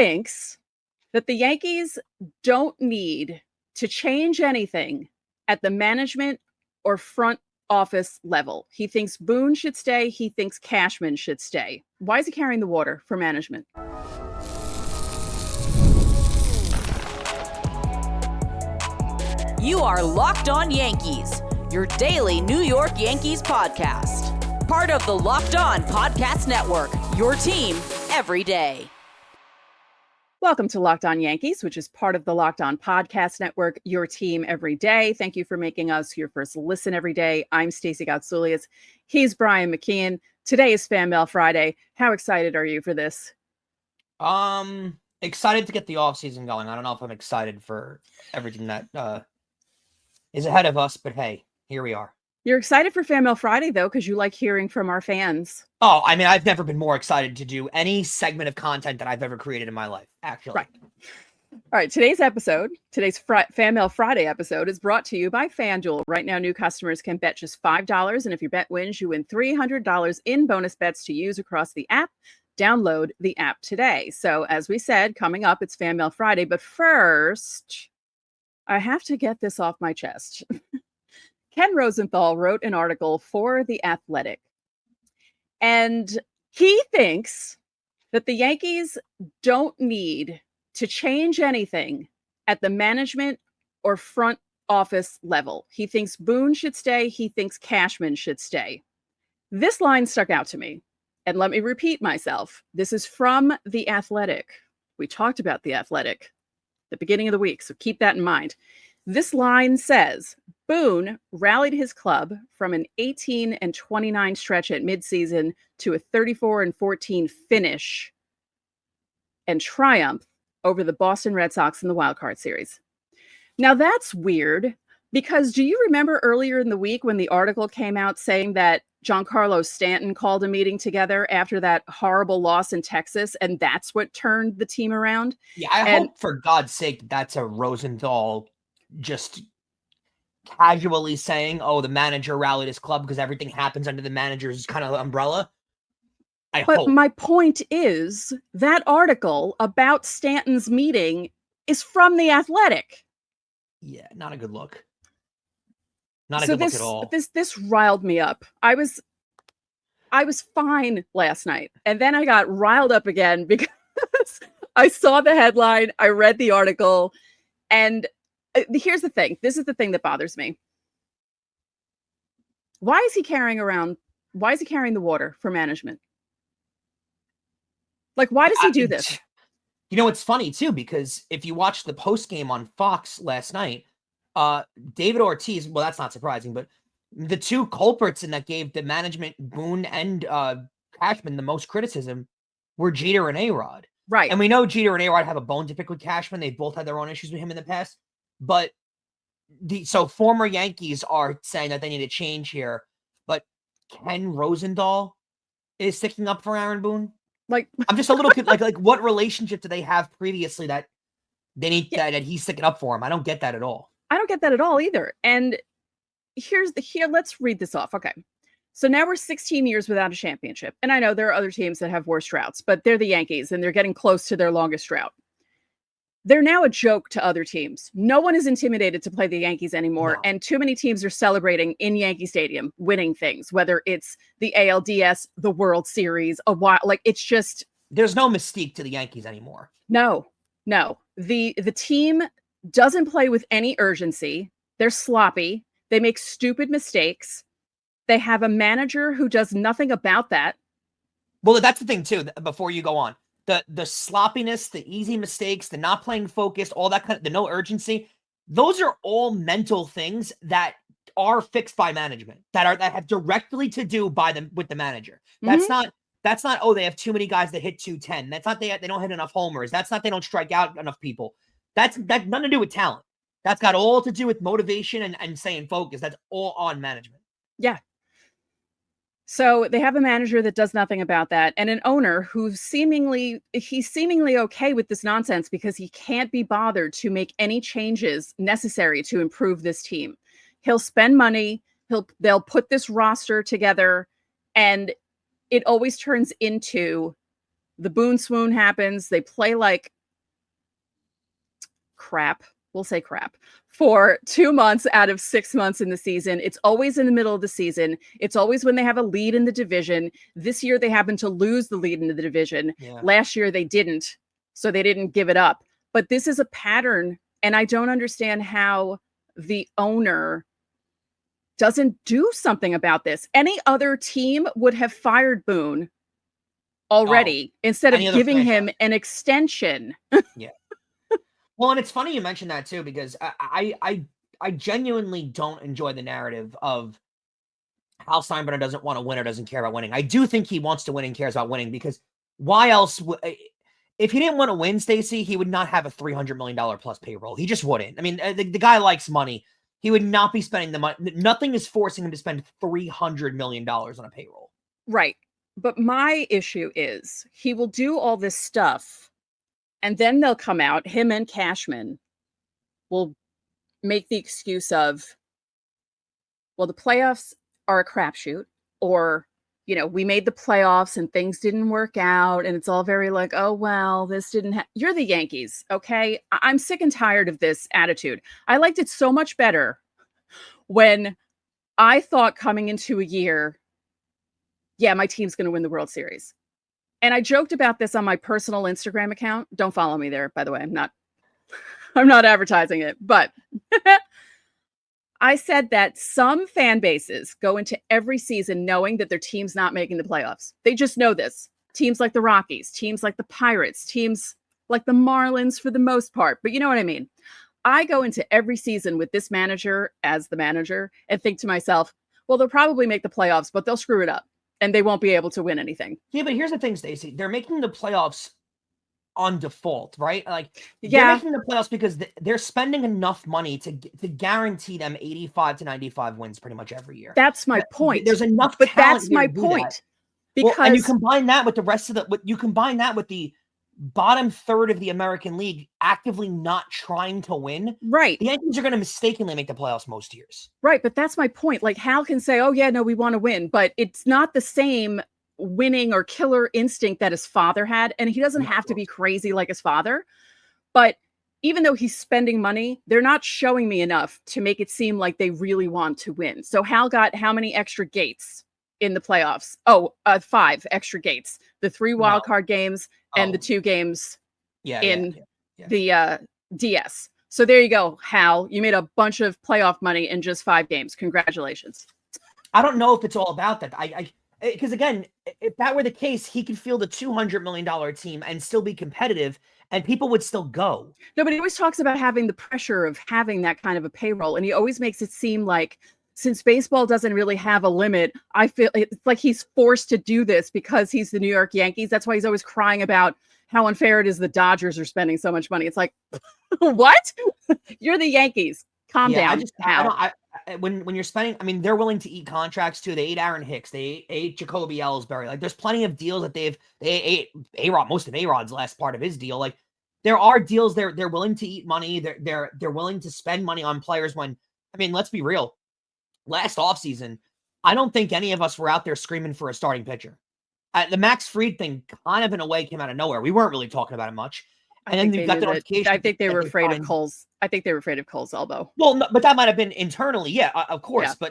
thinks that the Yankees don't need to change anything at the management or front office level. He thinks Boone should stay. He thinks Cashman should stay. Why is he carrying the water for management? You are Locked On Yankees, your daily New York Yankees podcast. Part of the Locked On Podcast Network, your team every day. Welcome to Locked On Yankees, which is part of the Locked On Podcast Network, your team every day. Thank you for making us your first listen every day. I'm Stacey Gotsulias. He's Brian McKeon. Today is FanDuel Friday. How excited are you for this? Excited to get the offseason going. I don't know if I'm excited for everything that is ahead of us, but hey, here we are. You're excited for FanDuel Friday, though, because you like hearing from our fans. Oh, I mean, I've never been more excited to do any segment of content that I've ever created in my life, actually. Right. All right, today's FanDuel Friday episode is brought to you by FanDuel. Right now, new customers can bet just $5, and if your bet wins, you win $300 in bonus bets to use across the app. Download the app today. So, as we said, coming up, it's FanDuel Friday, but first, I have to get this off my chest. Ken Rosenthal wrote an article for The Athletic, and he thinks that the Yankees don't need to change anything at the management or front office level. He thinks Boone should stay. He thinks Cashman should stay. This line stuck out to me, and let me repeat myself. This is from The Athletic. We talked about The Athletic at the beginning of the week, so keep that in mind. This line says, Boone rallied his club from an 18-29 stretch at midseason to a 34-14 finish and triumph over the Boston Red Sox in the Wild Card Series. Now that's weird, because do you remember earlier in the week when the article came out saying that Giancarlo Stanton called a meeting together after that horrible loss in Texas, and that's what turned the team around? Yeah, I hope for God's sake that's a Rosenthal just casually saying, oh, the manager rallied his club because everything happens under the manager's kind of umbrella. But my point is that article about Stanton's meeting is from The Athletic. Yeah, not a good look. Not a good look at all. This riled me up. I was fine last night, and then I got riled up again because I saw the headline, I read the article, and here's the thing. This is the thing that bothers me. Why is he carrying the water for management? Like, why does he do this? You know, it's funny, too, because if you watch the post game on Fox last night, David Ortiz, well, that's not surprising, but the two culprits in that gave the management, Boone and Cashman, the most criticism were Jeter and A-Rod. Right. And we know Jeter and A-Rod have a bone to pick with Cashman. They've both had their own issues with him in the past. But so former Yankees are saying that they need a change here. But Ken Rosenthal is sticking up for Aaron Boone. Like, I'm just a little like what relationship do they have previously that they need that he's sticking up for him? I don't get that at all. I don't get that at all either. And here, let's read this off. Okay. So now we're 16 years without a championship. And I know there are other teams that have worse droughts, but they're the Yankees and they're getting close to their longest drought. They're now a joke to other teams. No one is intimidated to play the Yankees anymore. No. And too many teams are celebrating in Yankee Stadium, winning things, whether it's the ALDS, the World Series, it's just... There's no mystique to the Yankees anymore. No. The team doesn't play with any urgency. They're sloppy. They make stupid mistakes. They have a manager who does nothing about that. Well, that's the thing, too, before you go on. The sloppiness, the easy mistakes, the not playing focused, all that kind of, the no urgency, those are all mental things that are fixed by management, that have directly to do with the manager. That's not, oh, they have too many guys that hit 210. That's not they don't hit enough homers. That's not they don't strike out enough people. That's nothing to do with talent. That's got all to do with motivation and staying focused. That's all on management. Yeah. So they have a manager that does nothing about that, and an owner who's seemingly okay with this nonsense because he can't be bothered to make any changes necessary to improve this team. He'll spend money, they'll put this roster together, and it always turns into the Boone swoon happens. They play like crap. We'll say crap for 2 months out of 6 months in the season. It's always in the middle of the season. It's always when they have a lead in the division. This year, they happen to lose the lead in the division. Yeah. Last year, they didn't. So they didn't give it up. But this is a pattern. And I don't understand how the owner doesn't do something about this. Any other team would have fired Boone already instead of giving him an extension. Yeah. Well, and it's funny you mentioned that too, because I genuinely don't enjoy the narrative of Hal Steinbrenner doesn't want to win or doesn't care about winning. I do think he wants to win and cares about winning, because why else if he didn't want to win, Stacey, he would not have a $300 million plus payroll. He just wouldn't. I mean, the guy likes money. He would not be spending the money. Nothing is forcing him to spend $300 million on a payroll. Right. But my issue is he will do all this stuff, and then they'll come out, him and Cashman will make the excuse of, well, the playoffs are a crapshoot, or, we made the playoffs and things didn't work out, and it's all very like, oh, well, this didn't you're the Yankees, okay? I'm sick and tired of this attitude. I liked it so much better when I thought coming into a year, yeah, my team's going to win the World Series. And I joked about this on my personal Instagram account. Don't follow me there, by the way. I'm not advertising it, but I said that some fan bases go into every season knowing that their team's not making the playoffs. They just know this. Teams like the Rockies, teams like the Pirates, teams like the Marlins for the most part. But you know what I mean? I go into every season with this manager as the manager and think to myself, well, they'll probably make the playoffs, but they'll screw it up and they won't be able to win anything. Yeah, but here's the thing, Stacey. They're making the playoffs on default, right? Like, yeah, they're making the playoffs because they're spending enough money to guarantee them 85 to 95 wins pretty much every year. That's my point. There's enough, but that's my point. Because and you combine that with the rest of the bottom third of the American League actively not trying to win. Right. The Yankees are going to mistakenly make the playoffs most years. Right. But that's my point. Like, Hal can say, oh, yeah, no, we want to win. But it's not the same winning or killer instinct that his father had. And he doesn't have to be crazy like his father. But even though he's spending money, they're not showing me enough to make it seem like they really want to win. So Hal got how many extra gates in the playoffs? 5 extra gates. The 3 wild card games and the 2 games in the DS. So there you go, Hal. You made a bunch of playoff money in just 5 games. Congratulations. I don't know if it's all about that. Because again, if that were the case, he could field a $200 million team and still be competitive, and people would still go. No, but he always talks about having the pressure of having that kind of a payroll, and he always makes it seem like, since baseball doesn't really have a limit, I feel it's like he's forced to do this because he's the New York Yankees. That's why he's always crying about how unfair it is the Dodgers are spending so much money. It's like, what? You're the Yankees. Calm down. When you're spending, I mean, they're willing to eat contracts too. They ate Aaron Hicks. They ate Jacoby Ellsbury. Like, there's plenty of deals that they ate A-Rod, most of A-Rod's last part of his deal. Like, there are deals they're willing to eat money. They're willing to spend money on players when, I mean, let's be real. Last offseason, I don't think any of us were out there screaming for a starting pitcher. The Max Fried thing kind of in a way came out of nowhere. We weren't really talking about it much. And then you got the notification. I think they were afraid of Cole's. I think they were afraid of Cole's elbow. Well, no, but that might have been internally. Yeah, of course. Yeah.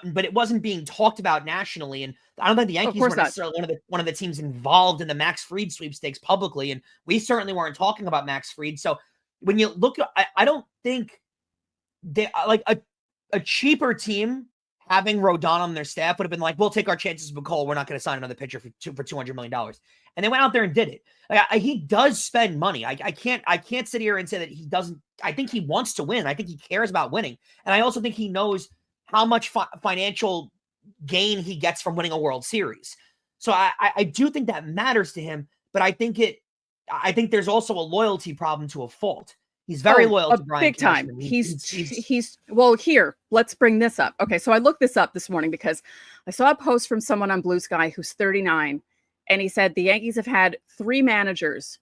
But it wasn't being talked about nationally. And I don't think the Yankees were necessarily one of the teams involved in the Max Fried sweepstakes publicly. And we certainly weren't talking about Max Fried. So when you look, I don't think they like a cheaper team having Rodon on their staff would have been like, we'll take our chances with Cole. We're not going to sign another pitcher for $200 million. And they went out there and did it. Like, he does spend money. I can't sit here and say that he doesn't. I think he wants to win. I think he cares about winning. And I also think he knows how much financial gain he gets from winning a World Series. So I do think that matters to him, but I think there's also a loyalty problem to a fault. He's very loyal to Brian big time. Cashman. He's well, here, let's bring this up. Okay, so I looked this up this morning because I saw a post from someone on Blue Sky who's 39, and he said the Yankees have had 3 managers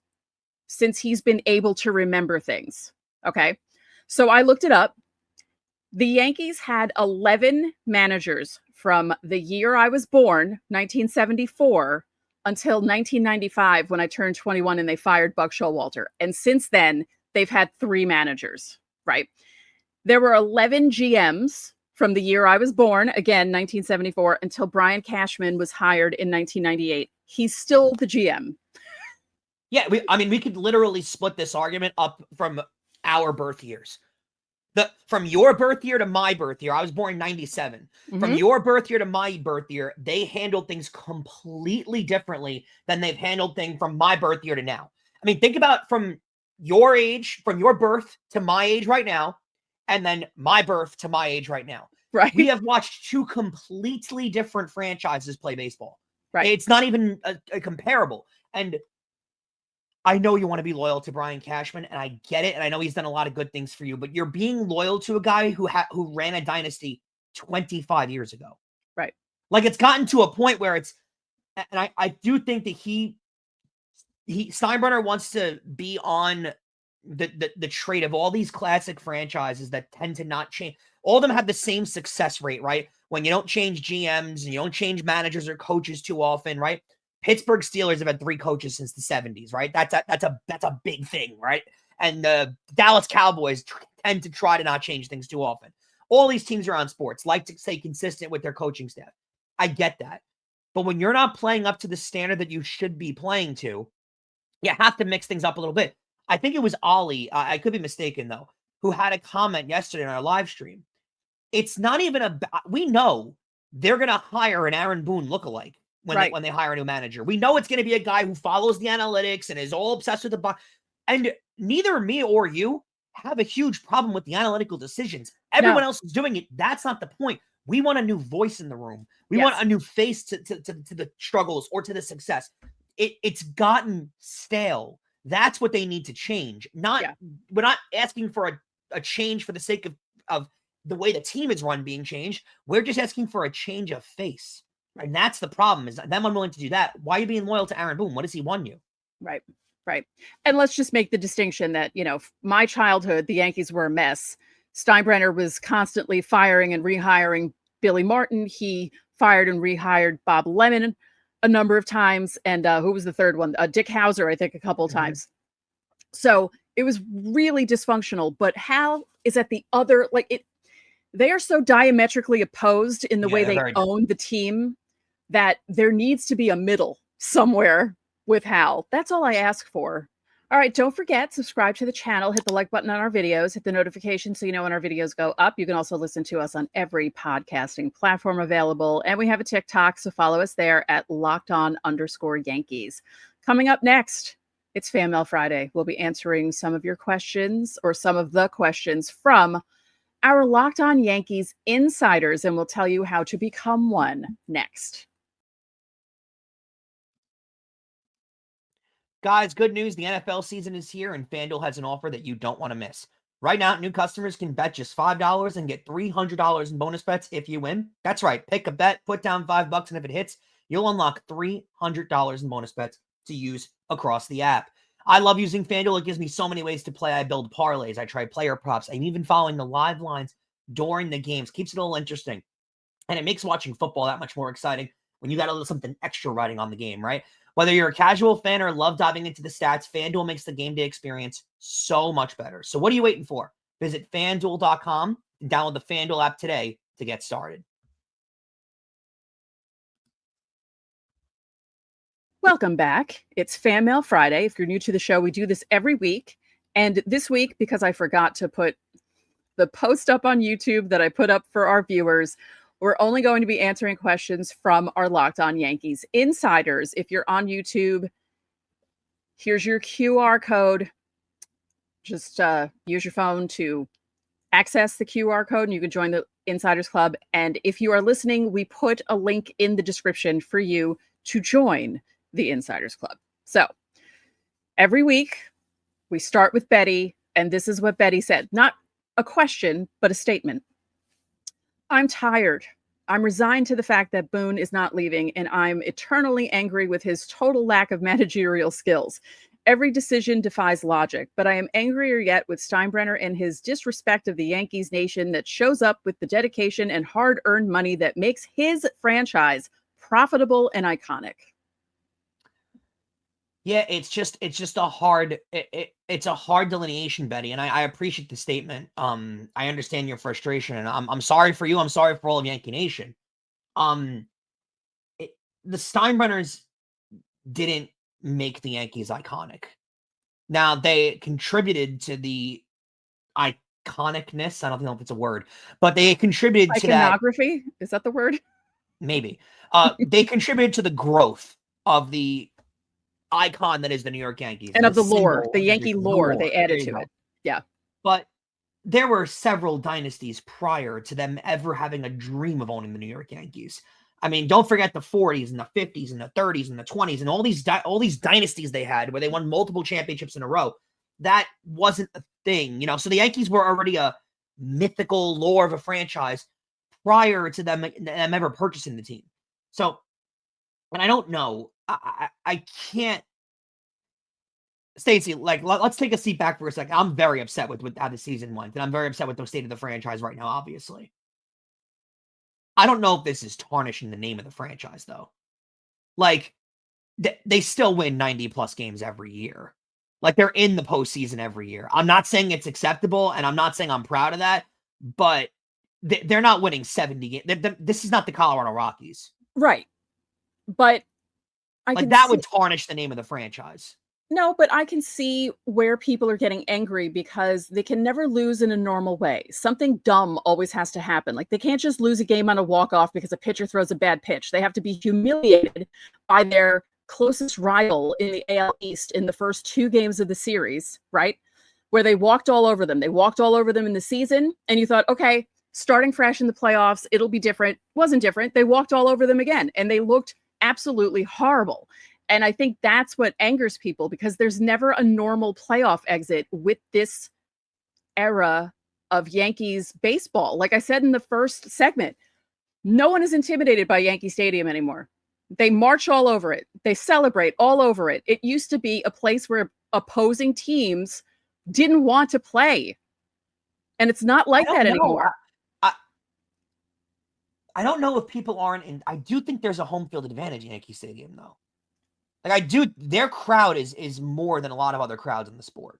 since he's been able to remember things. Okay, so I looked it up. The Yankees had 11 managers from the year I was born, 1974, until 1995 when I turned 21 and they fired Buck Showalter. And since then, they've had 3 managers, right? There were 11 GMs from the year I was born, again, 1974, until Brian Cashman was hired in 1998. He's still the GM. Yeah, we could literally split this argument up from our birth years. From your birth year to my birth year, I was born in 97. From your birth year to my birth year, they handled things completely differently than they've handled things from my birth year to now. I mean, think about from your age, from your birth to my age right now, and then my birth to my age right now. Right. We have watched 2 completely different franchises play baseball. Right. It's not even a comparable. And I know you want to be loyal to Brian Cashman, and I get it, and I know he's done a lot of good things for you, but you're being loyal to a guy who ran a dynasty 25 years ago. Right. Like, it's gotten to a point where it's, and I do think that Steinbrenner wants to be on the trait of all these classic franchises that tend to not change. All of them have the same success rate, right? When you don't change GMs and you don't change managers or coaches too often, right? Pittsburgh Steelers have had 3 coaches since the 70s, right? That's a big thing, right? And the Dallas Cowboys tend to try to not change things too often. All these teams around sports like to stay consistent with their coaching staff. I get that. But when you're not playing up to the standard that you should be playing to, you have to mix things up a little bit. I think it was Ollie, I could be mistaken though, who had a comment yesterday on our live stream. It's not even we know they're going to hire an Aaron Boone lookalike when they hire a new manager. We know it's going to be a guy who follows the analytics and is all obsessed with the box. And neither me or you have a huge problem with the analytical decisions. Everyone else is doing it. That's not the point. We want a new voice in the room. We want a new face to the struggles or to the success. It's gotten stale. That's what they need to change. We're not asking for a change for the sake of the way the team is run being changed. We're just asking for a change of face. And that's the problem, is them unwilling to do that. Why are you being loyal to Aaron Boone? What has he won you? Right. And let's just make the distinction that, my childhood, the Yankees were a mess. Steinbrenner was constantly firing and rehiring Billy Martin. He fired and rehired Bob Lemon a number of times. And who was the third one? Dick Hauser, I think, a couple of times. So it was really dysfunctional. But Hal is at the other, they are so diametrically opposed in the way they own the team that there needs to be a middle somewhere with Hal. That's all I ask for. All right, don't forget, subscribe to the channel, hit the like button on our videos, hit the notification so you know when our videos go up. You can also listen to us on every podcasting platform available. And we have a TikTok, so follow us there at @LockedOn_Yankees. Coming up next, it's Fan Mail Friday. We'll be answering some of your questions, or some of the questions from our Locked On Yankees insiders, and we'll tell you how to become one next. Guys, good news. The NFL season is here, and FanDuel has an offer that you don't want to miss. Right now, new customers can bet just $5 and get $300 in bonus bets if you win. That's right. Pick a bet, put down $5, and if it hits, you'll unlock $300 in bonus bets to use across the app. I love using FanDuel. It gives me so many ways to play. I build parlays. I try player props. I'm even following the live lines during the games. Keeps it a little interesting. And it makes watching football that much more exciting when you got a little something extra riding on the game, right? Whether you're a casual fan or love diving into the stats, FanDuel makes the game day experience so much better. So what are you waiting for? Visit FanDuel.com and download the FanDuel app today to get started. Welcome back. It's Fan Mail Friday. If you're new to the show, we do this every week. And this week, because I forgot to put the post up on YouTube that I put up for our viewers, we're only going to be answering questions from our Locked On Yankees insiders. If you're on YouTube, here's your QR code. Just use your phone to access the QR code and you can join the Insiders Club. And if you are listening, we put a link in the description for you to join the Insiders Club. So every week we start with Betty, and this is what Betty said. Not a question, but a statement. I'm tired. I'm resigned to the fact that Boone is not leaving, and I'm eternally angry with his total lack of managerial skills. Every decision defies logic, but I am angrier yet with Steinbrenner and his disrespect of the Yankees nation that shows up with the dedication and hard-earned money that makes his franchise profitable and iconic. Yeah, it's just a hard it's a hard delineation, Betty, and I appreciate the statement. I understand your frustration, and I'm sorry for you. I'm sorry for all of Yankee Nation. Um, the Steinbrenners didn't make the Yankees iconic. Now they contributed to the iconicness. I don't know if it's a word, but they contributed to that. Iconography, is that the word? Maybe. They contributed to the growth of the icon that is the New York Yankees. And of the lore, symbol the of Yankee lore they There added you to go. it. Yeah. But there were several dynasties prior to them ever having a dream of owning the New York Yankees. I mean, don't forget the 40s and the 50s and the 30s and the 20s and all these dynasties they had where they won multiple championships in a row. That wasn't a thing, you know. So the Yankees were already a mythical lore of a franchise prior to them ever purchasing the team. So, and I don't know, I can't. Stacey, like, let's take a seat back for a second. I'm very upset with how the season went, and I'm very upset with the state of the franchise right now, obviously. I don't know if this is tarnishing the name of the franchise, though. Like, they still win 90-plus games every year. Like, they're in the postseason every year. I'm not saying it's acceptable, and I'm not saying I'm proud of that, but they're not winning 70 games. This is not the Colorado Rockies. Right. But that would tarnish the name of the franchise. No, but I can see where people are getting angry because they can never lose in a normal way. Something dumb always has to happen. Like, they can't just lose a game on a walk-off because a pitcher throws a bad pitch. They have to be humiliated by their closest rival in the AL East in the first 2 games of the series, right? Where they walked all over them. They walked all over them in the season, and you thought, okay, starting fresh in the playoffs, it'll be different. Wasn't different. They walked all over them again, and they looked absolutely horrible. And I think that's what angers people because there's never a normal playoff exit with this era of Yankees baseball. Like I said in the first segment, no one is intimidated by Yankee Stadium anymore. They march all over it. They celebrate all over it. It used to be a place where opposing teams didn't want to play. And it's not like that anymore. I don't know if people aren't in. I do think there's a home field advantage in Yankee Stadium, though. Like, their crowd is more than a lot of other crowds in the sport.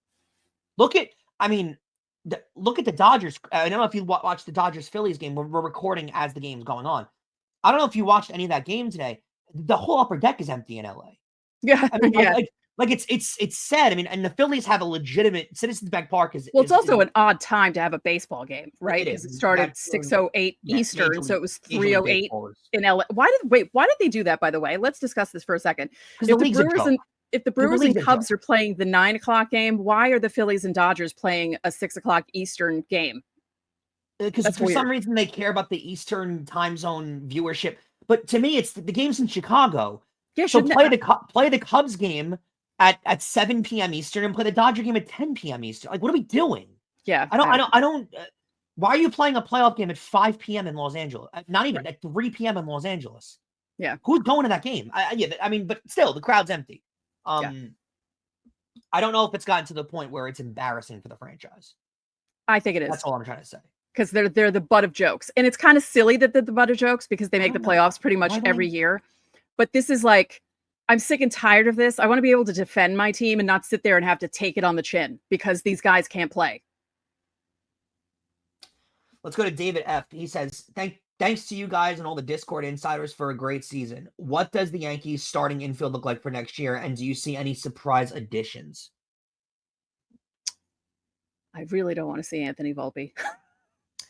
Look at the Dodgers. I don't know if you watched the Dodgers-Phillies game. We're recording as the game's going on. I don't know if you watched any of that game today. The whole upper deck is empty in LA. Yeah. I mean, like it's sad. I mean, and the Phillies have a legitimate Citizens Bank Park is. Well, it's also an odd time to have a baseball game, right? Because it started 6:08 Eastern, so it was 3:08 in LA. Why did they do that? By the way, let's discuss this for a second. If the Brewers and Cubs are playing the 9:00 game, why are the Phillies and Dodgers playing a 6:00 Eastern game? Because for some reason they care about the Eastern time zone viewership. But to me, it's the game's in Chicago. Yeah, so play the Cubs game at 7 p.m. Eastern and play the Dodger game at 10 p.m. Eastern. Like, what are we doing? Yeah. I don't. Why are you playing a playoff game at 5 p.m. in Los Angeles? Not even at 3 p.m. in Los Angeles. Yeah. Who's going to that game? But still, the crowd's empty. I don't know if it's gotten to the point where it's embarrassing for the franchise. I think it is. That's all I'm trying to say. Because they're the butt of jokes. And it's kind of silly that they're the butt of jokes because they make the playoffs pretty much every year. But this is like, I'm sick and tired of this. I want to be able to defend my team and not sit there and have to take it on the chin because these guys can't play. Let's go to David F. He says, thanks to you guys and all the Discord insiders for a great season. What does the Yankees starting infield look like for next year? And do you see any surprise additions? I really don't want to see Anthony Volpe.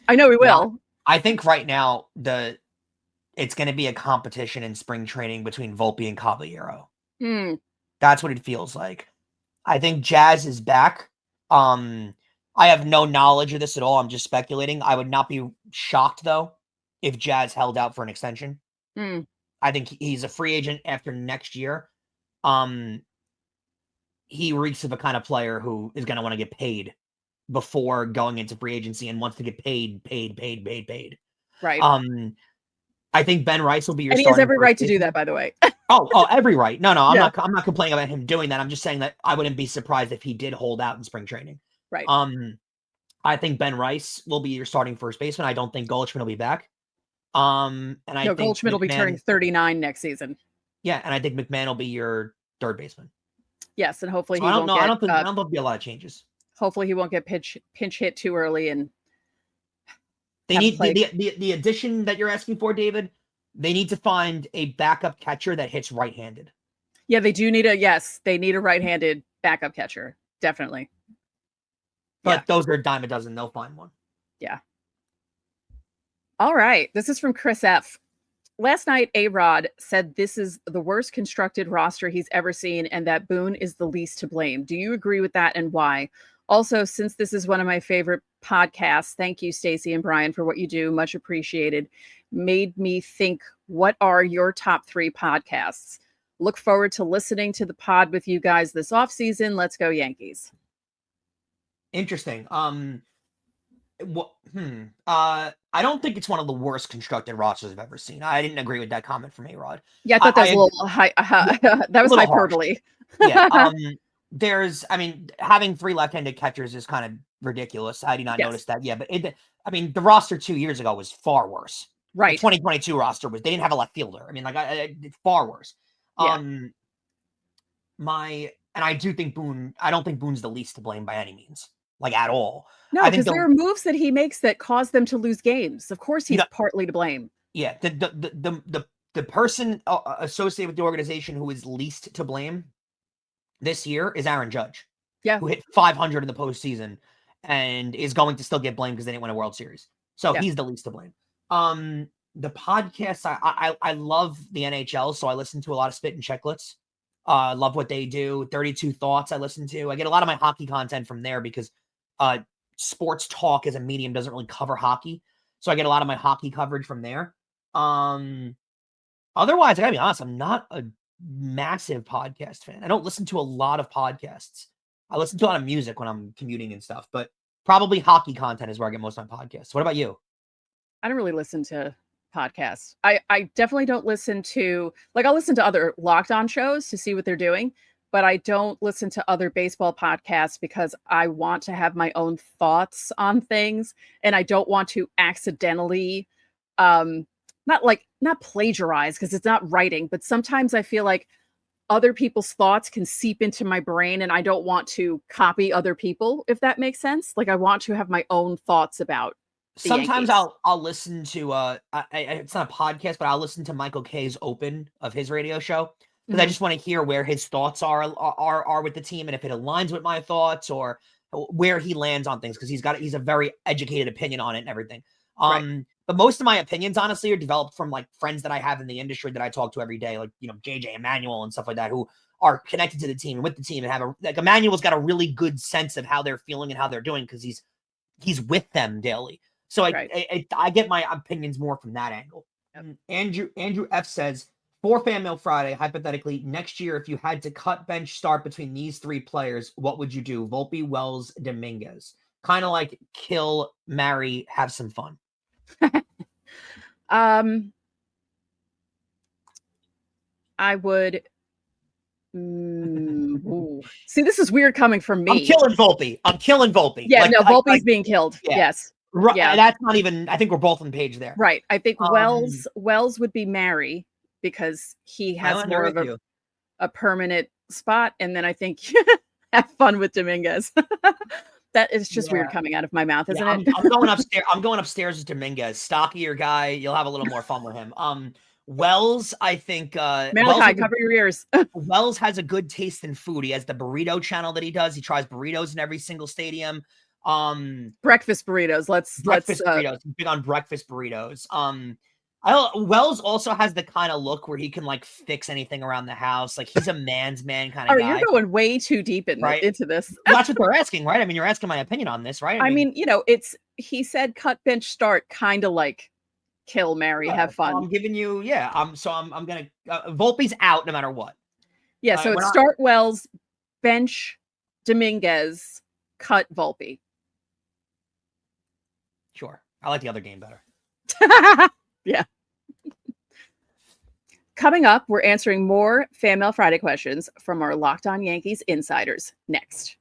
I know he will. Yeah, I think right now it's going to be a competition in spring training between Volpe and Caballero. That's what it feels like. I think Jazz is back. I have no knowledge of this at all. I'm just speculating. I would not be shocked, though, if Jazz held out for an extension. I think he's a free agent after next year. He reeks of a kind of player who is going to want to get paid before going into free agency and wants to get paid. Right. I think Ben Rice will be your and he has every right to do that, by the way. Every right. No, I'm not complaining about him doing that. I'm just saying that I wouldn't be surprised if he did hold out in spring training. Right. I think Ben Rice will be your starting first baseman. I don't think Goldschmidt will be back. I think Goldschmidt will be turning 39 next season. Yeah, and I think McMahon will be your third baseman. Yes, and hopefully So he I don't won't know. I get. don't think there'll be a lot of changes. Hopefully he won't get pinch hit too early and They have to need play. the addition that you're asking for, David. They need to find a backup catcher that hits right-handed. Yeah, they do need they need a right-handed backup catcher. Definitely. But those are a dime a dozen. They'll find one. Yeah. All right. This is from Chris F. Last night, A-Rod said this is the worst constructed roster he's ever seen and that Boone is the least to blame. Do you agree with that and why? Also, since this is one of my favorite podcasts, thank you, Stacey and Brian, for what you do. Much appreciated. Made me think, what are your top 3 podcasts? Look forward to listening to the pod with you guys this offseason. Let's go Yankees. Interesting. I don't think it's one of the worst constructed rosters I've ever seen. I didn't agree with that comment from A-Rod. Yeah, I thought that was a little high. That was hyperbole. Yeah. Having 3 left-handed catchers is kind of ridiculous. I did not notice that. Yeah, but the roster 2 years ago was far worse. Right. The 2022 roster they didn't have a left fielder. It's far worse. Yeah. I do think Boone. I don't think Boone's the least to blame by any means, at all. No, because there are moves that he makes that cause them to lose games. Of course, he's partly to blame. Yeah, the person associated with the organization who is least to blame this year is Aaron Judge. Yeah, who hit 500 in the postseason and is going to still get blamed because they didn't win a World Series. So he's the least to blame. The podcasts, I love the NHL, so I listen to a lot of Spit and Checklets. Love what they do. 32 Thoughts I listen to. I get a lot of my hockey content from there because sports talk as a medium doesn't really cover hockey. So I get a lot of my hockey coverage from there. Otherwise, I gotta be honest, I'm not a massive podcast fan. I don't listen to a lot of podcasts. I listen to a lot of music when I'm commuting and stuff, but probably hockey content is where I get most of my podcasts. What about you? I don't really listen to podcasts. I definitely don't listen to, I'll listen to other Locked On shows to see what they're doing, but I don't listen to other baseball podcasts because I want to have my own thoughts on things, and I don't want to accidentally, not plagiarize, because it's not writing, but sometimes I feel like other people's thoughts can seep into my brain and I don't want to copy other people, if that makes sense. I want to have my own thoughts about the Sometimes Yankees. I'll listen to it's not a podcast, but I'll listen to Michael K's Open of his radio show because I just want to hear where his thoughts are with the team and if it aligns with my thoughts or where he lands on things, because he's a very educated opinion on it and everything. Right. But most of my opinions, honestly, are developed from friends that I have in the industry that I talk to every day, JJ Emmanuel and stuff like that, who are connected to the team and with the team and have Emmanuel's got a really good sense of how they're feeling and how they're doing because he's with them daily. So I get my opinions more from that angle. Andrew F says, for Fan Mail Friday, hypothetically, next year, if you had to cut bench start between these 3 players, what would you do? Volpe, Wells, Dominguez. Kind of like kill, marry, have some fun. I would. See, this is weird coming from me. I'm killing Volpe. Yeah, Volpe's being killed. Yeah. Yes. Right. Yeah. That's not even. I think we're both on page there. Right. I think Wells would be marry because he has more of a permanent spot, and then I think have fun with Dominguez. That is just weird coming out of my mouth, isn't it? I'm going upstairs. I'm going upstairs with Dominguez. Stockier guy. You'll have a little more fun with him. Wells, I think. Malachi, cover your ears. Wells has a good taste in food. He has the burrito channel that he does. He tries burritos in every single stadium. Breakfast burritos. Burritos. He's big on breakfast burritos. Wells also has the kind of look where he can fix anything around the house. He's a man's man kind of guy. You're going way too deep into this. That's what they're asking, right? I mean, you're asking my opinion on this, right? I mean, he said cut bench start, kind of like kill, marry, have fun. I'm giving you, I'm gonna Volpe's out no matter what. Yeah, so it's start Wells, bench Dominguez, cut Volpe. Sure. I like the other game better. Yeah. Coming up, we're answering more Fan Mail Friday questions from our Locked On Yankees insiders next.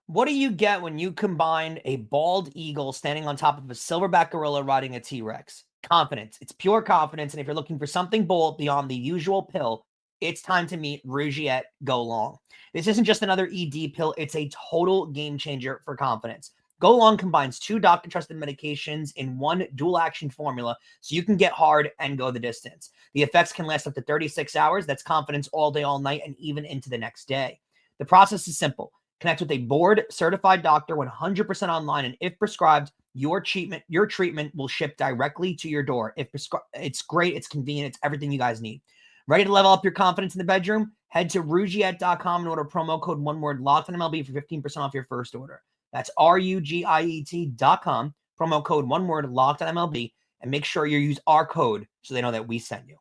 What do you get when you combine a bald eagle standing on top of a silverback gorilla riding a T-Rex? Confidence. It's pure confidence. And if you're looking for something bold beyond the usual pill, it's time to meet Rugiet Go Long. This isn't just another ED pill. It's a total game changer for confidence. Go Long combines 2 doctor-trusted medications in one dual-action formula so you can get hard and go the distance. The effects can last up to 36 hours. That's confidence all day, all night, and even into the next day. The process is simple. Connect with a board-certified doctor 100% online, and if prescribed, your treatment will ship directly to your door. It's great. It's convenient. It's everything you guys need. Ready to level up your confidence in the bedroom? Head to Rugiet.com and order promo code OneWordLockedOnMLB for 15% off your first order. That's RUGIET.com, promo code OneWordLockedOnMLB, and make sure you use our code so they know that we sent you.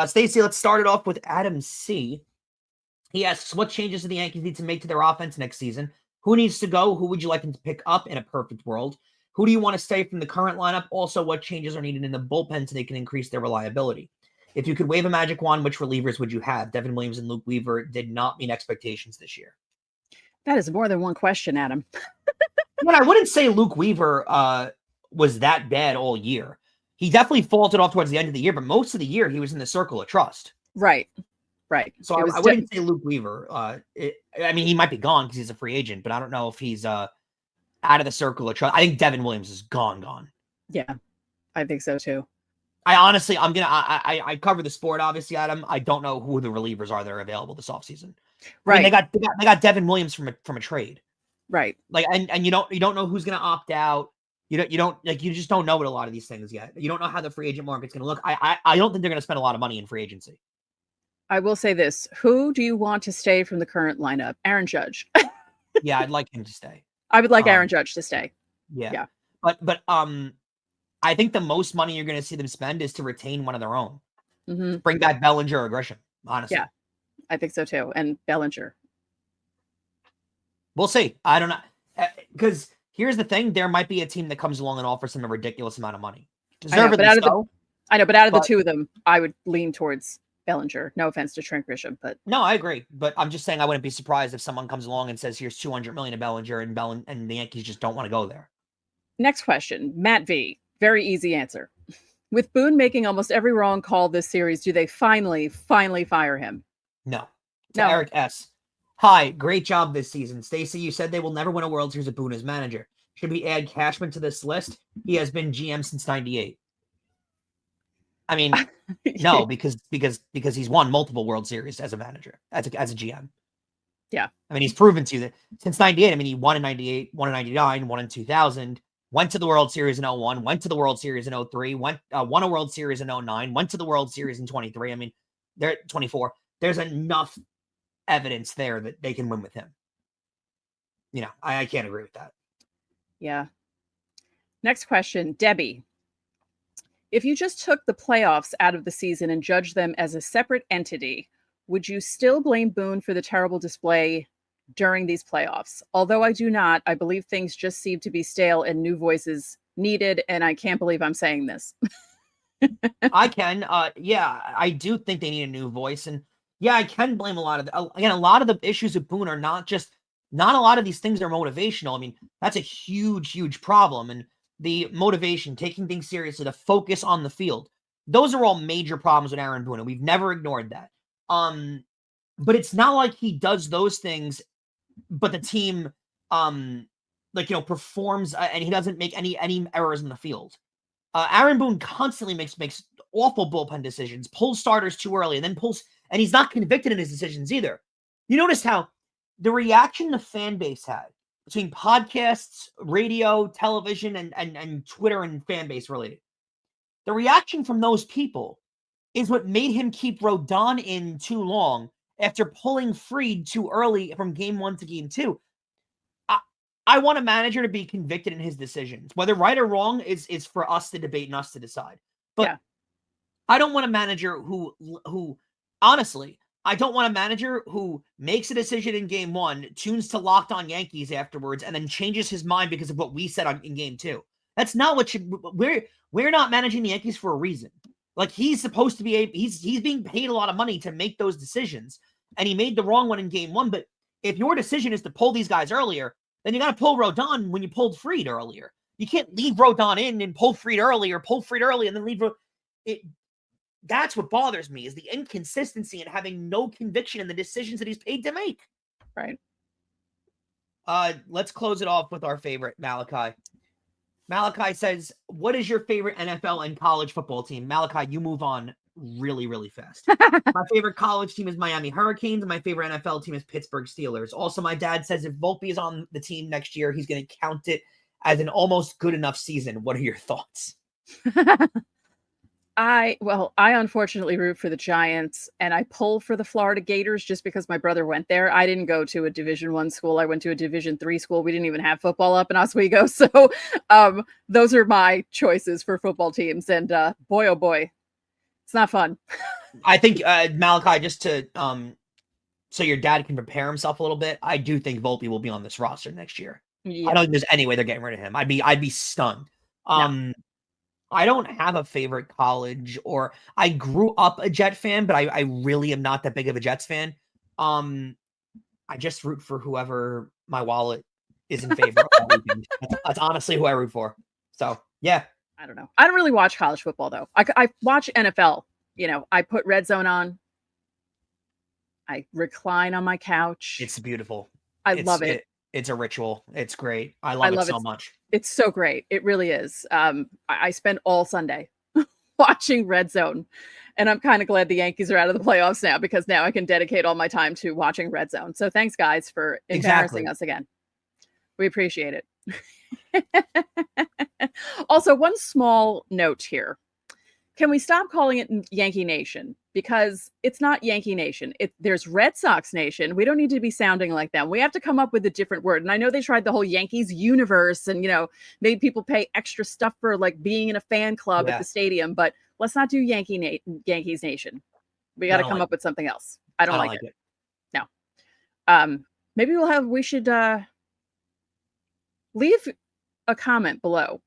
Stacey, let's start it off with Adam C. He asks, what changes do the Yankees need to make to their offense next season? Who needs to go? Who would you like them to pick up in a perfect world? Who do you want to stay from the current lineup? Also, what changes are needed in the bullpen so they can increase their reliability? If you could wave a magic wand, which relievers would you have? Devin Williams and Luke Weaver did not meet expectations this year. That is more than one question, Adam. But I wouldn't say Luke Weaver was that bad all year. He definitely faltered off towards the end of the year, but most of the year he was in the circle of trust. Right. So I wouldn't say Luke Weaver. I mean, he might be gone because he's a free agent, but I don't know if he's out of the circle of trust. I think Devin Williams is gone. Yeah, I think so too. I cover the sport, obviously, Adam. I don't know who the relievers are that are available this offseason. Right. I mean, they got Devin Williams from a trade. Right. Like, and you don't know who's going to opt out. You just don't know what a lot of these things yet. You don't know how the free agent market's going to look. I don't think they're going to spend a lot of money in free agency. I will say this. Who do you want to stay from the current lineup? Aaron Judge. Yeah, I'd like him to stay. I would like Aaron Judge to stay. Yeah. But I think the most money you're going to see them spend is to retain one of their own. Mm-hmm. Bring back Bellinger or Grisham, honestly. Yeah, I think so too. And Bellinger. We'll see. I don't know. Because here's the thing. There might be a team that comes along and offers them a ridiculous amount of money. Deservedly so. I know, but out of the two of them, I would lean towards Bellinger. No offense to Trent Grisham, but no, I agree. But I'm just saying I wouldn't be surprised if someone comes along and says, here's $200 million to Bellinger, and the Yankees just don't want to go there. Next question. Matt V. Very easy answer. With Boone making almost every wrong call this series, do they finally fire him? No. No. Eric S. Hi, great job this season. Stacey, you said they will never win a World Series with Boone as manager. Should we add Cashman to this list? He has been GM since '98. I mean, no, because he's won multiple World Series as a manager, as a GM. Yeah. I mean, he's proven to you that since '98. I mean, he won in '98, won in '99, won in 2000, went to the World Series in 01, went to the World Series in 03, won a World Series in 09, went to the World Series in 23. I mean, they're at 24. There's enough evidence there that they can win with him. You know, I can't agree with that. Yeah. Next question, Debbie. If you just took the playoffs out of the season and judged them as a separate entity, would you still blame Boone for the terrible display during these playoffs? Although I do not, I believe things just seem to be stale and new voices needed, and I can't believe I'm saying this. I can. Yeah, I do think they need a new voice, and yeah, I can blame a lot of a lot of the issues with Boone are not a lot of these things are motivational. I mean, that's a huge problem, and the motivation, taking things seriously, the focus on the field, those are all major problems with Aaron Boone, and we've never ignored that. But it's not like he does those things, but the team, performs and he doesn't make any errors in the field. Aaron Boone constantly makes awful bullpen decisions, pulls starters too early, and then and he's not convicted in his decisions either. You notice how the reaction the fan base had between podcasts, radio, television, and Twitter and fan base related. The reaction from those people is what made him keep Rodon in too long after pulling Fried too early from game 1 to game 2. I want a manager to be convicted in his decisions. Whether right or wrong is for us to debate and us to decide. But yeah. I don't want a manager who honestly, I don't want a manager who makes a decision in game 1, tunes to Locked On Yankees afterwards, and then changes his mind because of what we said in game 2. That's not what we're not managing the Yankees for a reason. Like, he's supposed to be he's being paid a lot of money to make those decisions, and he made the wrong one in game 1. But if your decision is to pull these guys earlier, then you got to pull Rodon when you pulled Fried earlier. You can't leave Rodon in and pull Fried early and then leave it. That's what bothers me, is the inconsistency and having no conviction in the decisions that he's paid to make. Right. Let's close it off with our favorite, Malachi. Malachi says, what is your favorite NFL and college football team? Malachi, you move on really, really fast. My favorite college team is Miami Hurricanes, and my favorite NFL team is Pittsburgh Steelers. Also, my dad says if Volpe is on the team next year, he's going to count it as an almost good enough season. What are your thoughts? I unfortunately root for the Giants, and I pull for the Florida Gators just because my brother went there. I didn't go to a Division I school. I went to a Division III school. We didn't even have football up in Oswego. So those are my choices for football teams. And boy, oh boy, it's not fun. I think, Malachi, just to so your dad can prepare himself a little bit, I do think Volpe will be on this roster next year. Yeah. I don't think there's any way they're getting rid of him. I'd be stunned. No. I don't have a favorite college, or I grew up a Jet fan, but I really am not that big of a Jets fan. I just root for whoever my wallet is in favor of. That's honestly who I root for. So, yeah. I don't know. I don't really watch college football, though. I watch NFL. You know, I put Red Zone on. I recline on my couch. It's beautiful. I love it. It's a ritual. It's great. I love it so much. It's so great. It really is. I spend all Sunday watching Red Zone, and I'm kind of glad the Yankees are out of the playoffs now, because now I can dedicate all my time to watching Red Zone. So thanks, guys, for embarrassing us again. We appreciate it. Also, one small note here. Can we stop calling it Yankee Nation? Because it's not Yankee Nation. There's Red Sox Nation. We don't need to be sounding like them. We have to come up with a different word. And I know they tried the whole Yankees universe and, made people pay extra stuff for like being in a fan club at the stadium. But let's not do Yankees Nation. We got to come up with something else. I don't like it. No. Maybe we should leave a comment below.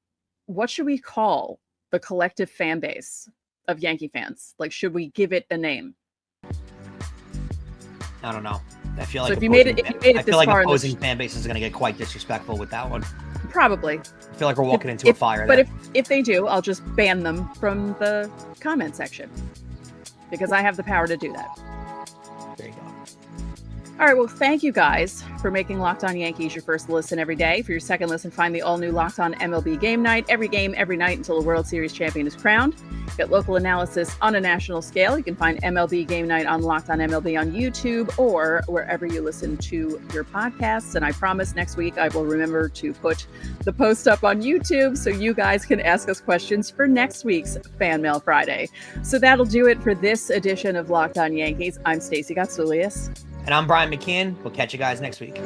What should we call the collective fan base of Yankee fans? Like, should we give it a name? I don't know. I feel like so if you made it this far, opposing fan base is going to get quite disrespectful with that one. Probably. I feel like we're walking into a fire. But if they do, I'll just ban them from the comment section, because I have the power to do that. There you go. All right, well, thank you guys for making Locked On Yankees your first listen every day. For your second listen, find the all-new Locked On MLB Game Night. Every game, every night until a World Series champion is crowned. Get local analysis on a national scale. You can find MLB Game Night on Locked On MLB on YouTube or wherever you listen to your podcasts. And I promise next week I will remember to put the post up on YouTube so you guys can ask us questions for next week's Fan Mail Friday. So that'll do it for this edition of Locked On Yankees. I'm Stacey Gotsulias. And I'm Brian McKeon. We'll catch you guys next week.